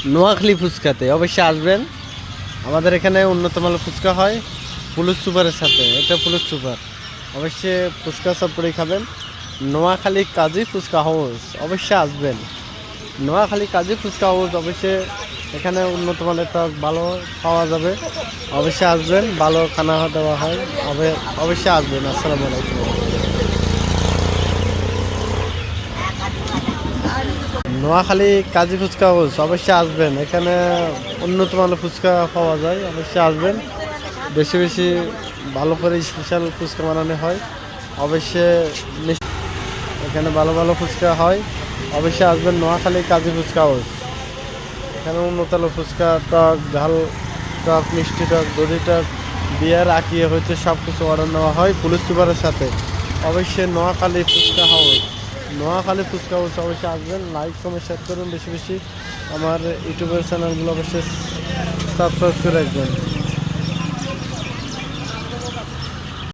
নোয়াখালী ফুচকাতে অবশ্যই আসবেন। আমাদের এখানে উন্নত মানের ফুচকা হয় পুলিশ সুপারের সাথে। এটা পুলিশ সুপার, অবশ্যই ফুচকা সব করে খাবেন। নোয়াখালী কাজী ফুচকা হাউস, অবশ্যই আসবেন। নোয়াখালী কাজী ফুচকা হাউস, অবশ্যই এখানে উন্নত মানের টক ভালো পাওয়া যাবে। অবশ্যই আসবেন, ভালো খানা দেওয়া হয়। অবশ্যই আসবেন। আসসালামু আলাইকুম। নোয়াখালী কাজী ফুচকা হাউস, অবশ্যই আসবেন। এখানে উন্নত মানের ফুচকা পাওয়া যায়, অবশ্যই আসবেন। বেশি বেশি ভালো করে স্পেশাল ফুচকা বানানো হয়। অবশ্যই এখানে ভালো ভালো ফুচকা হয়, অবশ্যই আসবেন। নোয়াখালী কাজী ফুচকা হাউস, এখানে উন্নত ফুচকা, টক ঝাল, টক মিষ্টি, টক দধি, টক বিয়ার আঁকিয়ে হচ্ছে সব কিছু অর্ডার নেওয়া হয় পুলিশ সুপারের সাথে। অবশ্যই নোয়াখালী ফুচকা হাউস, নোয়াখালী ফুচকা হাউস, অবশ্যই আসবেন। লাইক কমেন্ট শেয়ার করুন বেশি বেশি। আমার ইউটিউবের চ্যানেলগুলো অবশ্যই সাবস্ক্রাইব করে রাখবেন।